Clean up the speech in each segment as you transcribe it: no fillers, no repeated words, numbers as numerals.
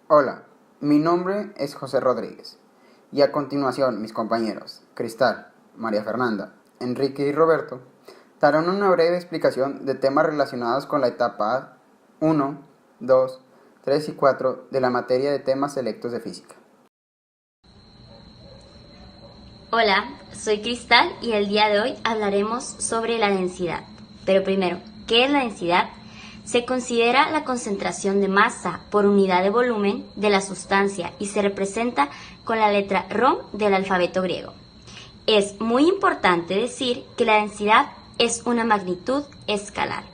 Hola, mi nombre es José Rodríguez y a continuación mis compañeros Cristal, María Fernanda, Enrique y Roberto darán una breve explicación de temas relacionados con la etapa 1, 2, 3 y 4 de la materia de temas selectos de física. Hola, soy Cristal y el día de hoy hablaremos sobre la densidad. Pero primero, ¿qué es la densidad? Se considera la concentración de masa por unidad de volumen de la sustancia y se representa con la letra ρ del alfabeto griego. Es muy importante decir que la densidad es una magnitud escalar.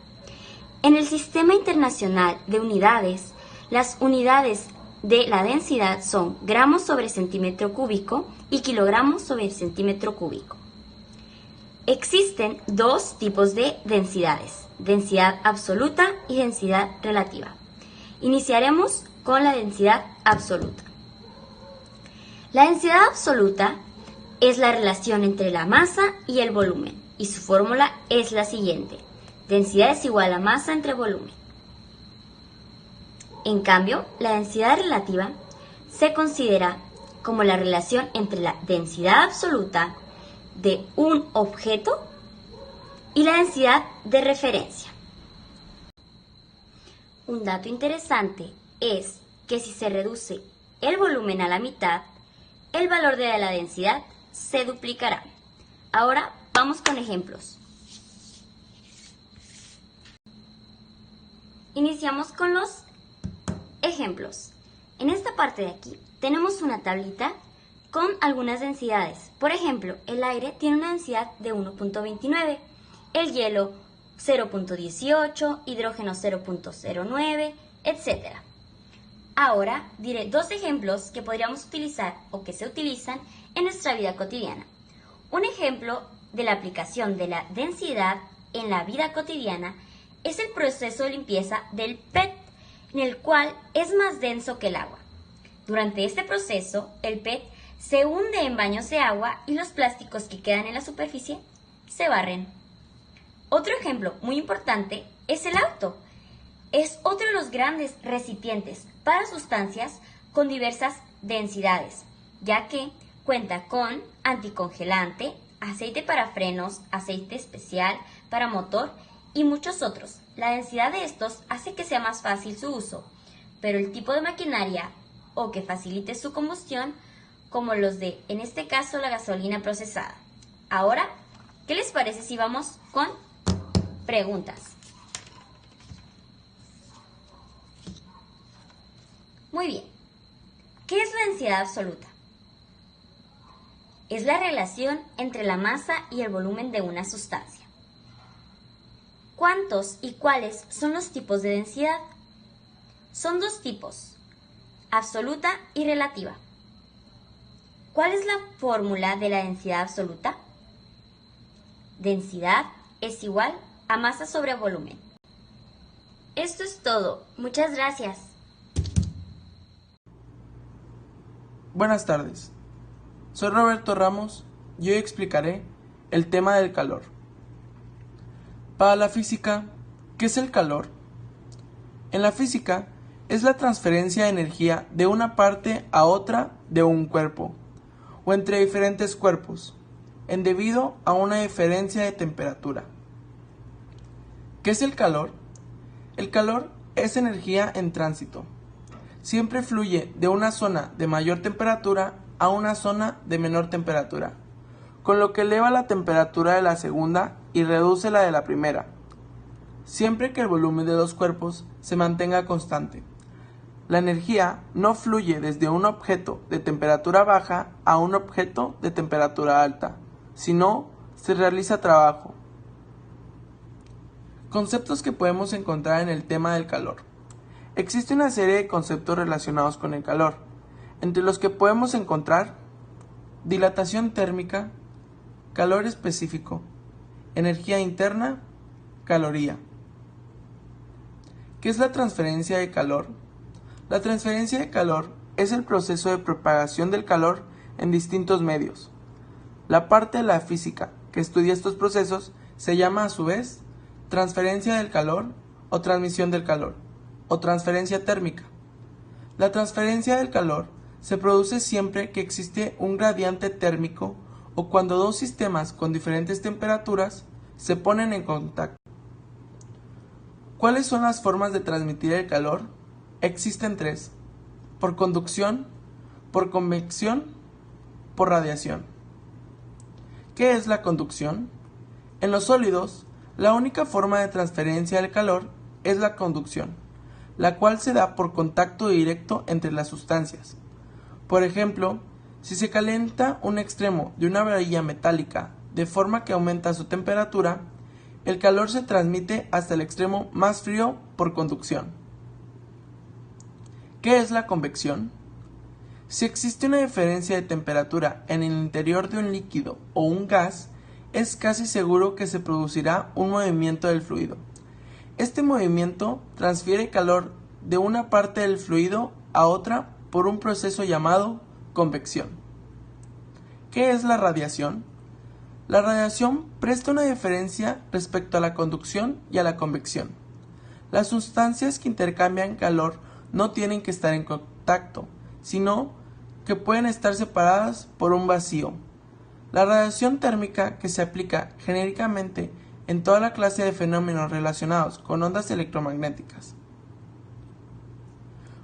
En el Sistema Internacional de Unidades, las unidades de la densidad son gramos sobre centímetro cúbico y kilogramos sobre centímetro cúbico. Existen dos tipos de densidades, densidad absoluta y densidad relativa. Iniciaremos con la densidad absoluta. La densidad absoluta es la relación entre la masa y el volumen, y su fórmula es la siguiente: densidad es igual a masa entre volumen. En cambio, la densidad relativa se considera como la relación entre la densidad absoluta de un objeto y la densidad de referencia. Un dato interesante es que si se reduce el volumen a la mitad, el valor de la densidad se duplicará. Ahora vamos con ejemplos. Iniciamos con los ejemplos. En esta parte de aquí tenemos una tablita con algunas densidades. Por ejemplo, el aire tiene una densidad de 1.29, el hielo 0.18, hidrógeno 0.09, etc. Ahora diré dos ejemplos que podríamos utilizar o que se utilizan en nuestra vida cotidiana. Un ejemplo de la aplicación de la densidad en la vida cotidiana es el proceso de limpieza del PET, en el cual es más denso que el agua. Durante este proceso, el PET se hunde en baños de agua y los plásticos que quedan en la superficie se barren. Otro ejemplo muy importante es el auto. Es otro de los grandes recipientes para sustancias con diversas densidades, ya que cuenta con anticongelante, aceite para frenos, aceite especial para motor y muchos otros. La densidad de estos hace que sea más fácil su uso, pero el tipo de maquinaria o que facilite su combustión, como los de, en este caso, la gasolina procesada. Ahora, ¿qué les parece si vamos con preguntas? Muy bien. ¿Qué es la densidad absoluta? Es la relación entre la masa y el volumen de una sustancia. ¿Cuántos y cuáles son los tipos de densidad? Son dos tipos, absoluta y relativa. ¿Cuál es la fórmula de la densidad absoluta? Densidad es igual a masa sobre volumen. Esto es todo. Muchas gracias. Buenas tardes. Soy Roberto Ramos y hoy explicaré el tema del calor. Para la física, ¿qué es el calor? En la física es la transferencia de energía de una parte a otra de un cuerpo o entre diferentes cuerpos, en debido a una diferencia de temperatura. ¿Qué es el calor? El calor es energía en tránsito. Siempre fluye de una zona de mayor temperatura a una zona de menor temperatura, con lo que eleva la temperatura de la segunda y reduce la de la primera, siempre que el volumen de los cuerpos se mantenga constante. La energía no fluye desde un objeto de temperatura baja a un objeto de temperatura alta, sino se realiza trabajo. Conceptos que podemos encontrar en el tema del calor. Existe una serie de conceptos relacionados con el calor, entre los que podemos encontrar dilatación térmica, calor específico, energía interna, caloría. ¿Qué es la transferencia de calor? La transferencia de calor es el proceso de propagación del calor en distintos medios. La parte de la física que estudia estos procesos se llama a su vez transferencia del calor o transmisión del calor o transferencia térmica. La transferencia del calor se produce siempre que existe un gradiente térmico o cuando dos sistemas con diferentes temperaturas se ponen en contacto. ¿Cuáles son las formas de transmitir el calor? Existen tres: por conducción, por convección, por radiación. ¿Qué es la conducción? En los sólidos, la única forma de transferencia del calor es la conducción, la cual se da por contacto directo entre las sustancias. Por ejemplo, si se calienta un extremo de una varilla metálica de forma que aumenta su temperatura, el calor se transmite hasta el extremo más frío por conducción. ¿Qué es la convección? Si existe una diferencia de temperatura en el interior de un líquido o un gas, es casi seguro que se producirá un movimiento del fluido. Este movimiento transfiere calor de una parte del fluido a otra por un proceso llamado convección. ¿Qué es la radiación? La radiación presta una diferencia respecto a la conducción y a la convección. Las sustancias que intercambian calor no tienen que estar en contacto, sino que pueden estar separadas por un vacío. La radiación térmica, que se aplica genéricamente en toda la clase de fenómenos relacionados con ondas electromagnéticas.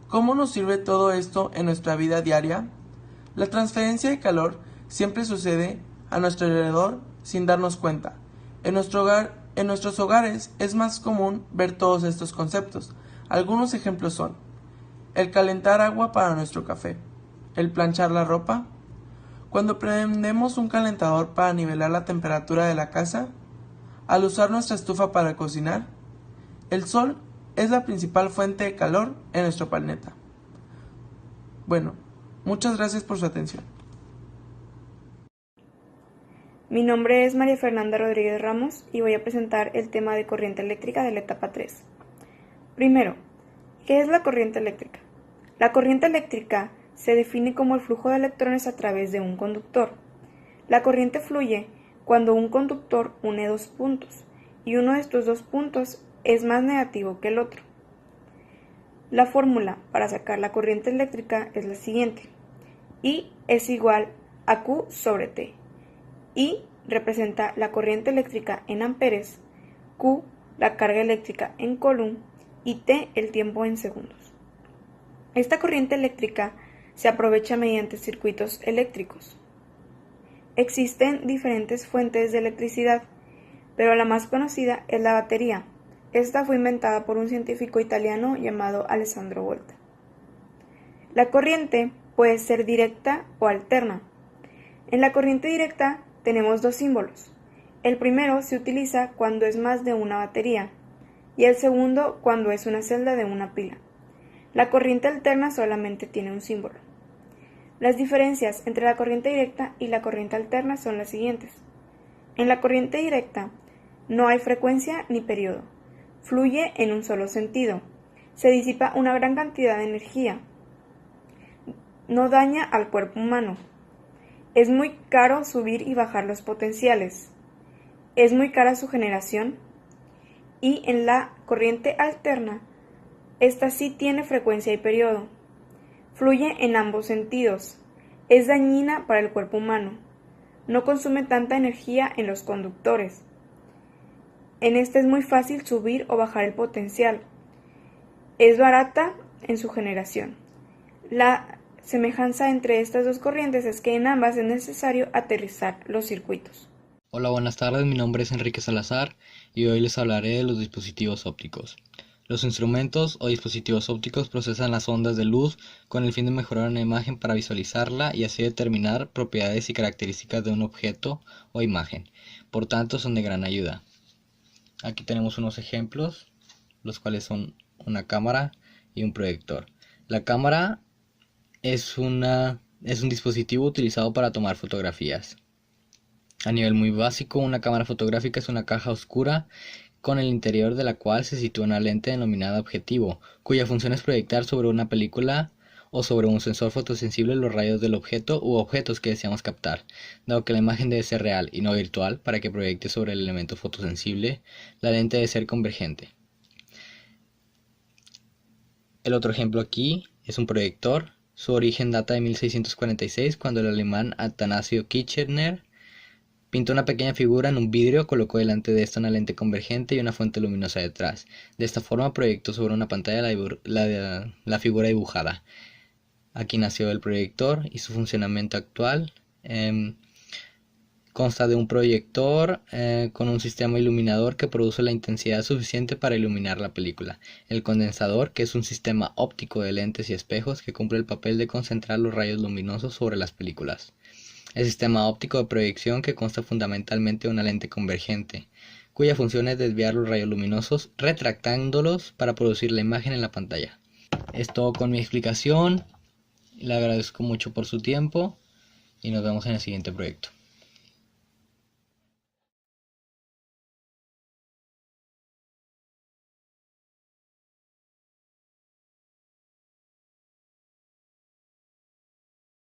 ¿Cómo nos sirve todo esto en nuestra vida diaria? La transferencia de calor siempre sucede a nuestro alrededor sin darnos cuenta. En nuestros hogares es más común ver todos estos conceptos. Algunos ejemplos son: el calentar agua para nuestro café, el planchar la ropa, cuando prendemos un calentador para nivelar la temperatura de la casa, al usar nuestra estufa para cocinar. El sol es la principal fuente de calor en nuestro planeta. Bueno, muchas gracias por su atención. Mi nombre es María Fernanda Rodríguez Ramos y voy a presentar el tema de corriente eléctrica de la etapa 3. Primero, ¿qué es la corriente eléctrica? La corriente eléctrica se define como el flujo de electrones a través de un conductor. La corriente fluye cuando un conductor une dos puntos y uno de estos dos puntos es más negativo que el otro. La fórmula para sacar la corriente eléctrica es la siguiente: I es igual a Q sobre T. I representa la corriente eléctrica en amperes, Q la carga eléctrica en coulomb y T el tiempo en segundos. Esta corriente eléctrica se aprovecha mediante circuitos eléctricos. Existen diferentes fuentes de electricidad, pero la más conocida es la batería. Esta fue inventada por un científico italiano llamado Alessandro Volta. La corriente puede ser directa o alterna. En la corriente directa tenemos dos símbolos. El primero se utiliza cuando es más de una batería y el segundo cuando es una celda de una pila. La corriente alterna solamente tiene un símbolo. Las diferencias entre la corriente directa y la corriente alterna son las siguientes. En la corriente directa no hay frecuencia ni periodo. Fluye en un solo sentido. Se disipa una gran cantidad de energía. No daña al cuerpo humano. Es muy caro subir y bajar los potenciales. Es muy cara su generación. Y en la corriente alterna, esta sí tiene frecuencia y periodo. Fluye en ambos sentidos. Es dañina para el cuerpo humano. No consume tanta energía en los conductores. En este es muy fácil subir o bajar el potencial. Es barata en su generación. La semejanza entre estas dos corrientes es que en ambas es necesario aterrizar los circuitos. Hola, buenas tardes, mi nombre es Enrique Salazar y hoy les hablaré de los dispositivos ópticos. Los instrumentos o dispositivos ópticos procesan las ondas de luz con el fin de mejorar una imagen para visualizarla y así determinar propiedades y características de un objeto o imagen. Por tanto, son de gran ayuda. Aquí tenemos unos ejemplos, los cuales son una cámara y un proyector. La cámara es un dispositivo utilizado para tomar fotografías. A nivel muy básico, una cámara fotográfica es una caja oscura con el interior de la cual se sitúa una lente denominada objetivo, cuya función es proyectar sobre una película o sobre un sensor fotosensible los rayos del objeto u objetos que deseamos captar. Dado que la imagen debe ser real y no virtual para que proyecte sobre el elemento fotosensible, la lente debe ser convergente. El otro ejemplo aquí es un proyector. Su origen data de 1646, cuando el alemán Atanasio Kirchner pintó una pequeña figura en un vidrio, colocó delante de esta una lente convergente y una fuente luminosa detrás. De esta forma proyectó sobre una pantalla la figura dibujada. Aquí nació el proyector y su funcionamiento actual. Consta de un proyector con un sistema iluminador que produce la intensidad suficiente para iluminar la película. El condensador, que es un sistema óptico de lentes y espejos que cumple el papel de concentrar los rayos luminosos sobre las películas. El sistema óptico de proyección, que consta fundamentalmente de una lente convergente, cuya función es desviar los rayos luminosos retractándolos para producir la imagen en la pantalla. Es todo con mi explicación. Le agradezco mucho por su tiempo y nos vemos en el siguiente proyecto.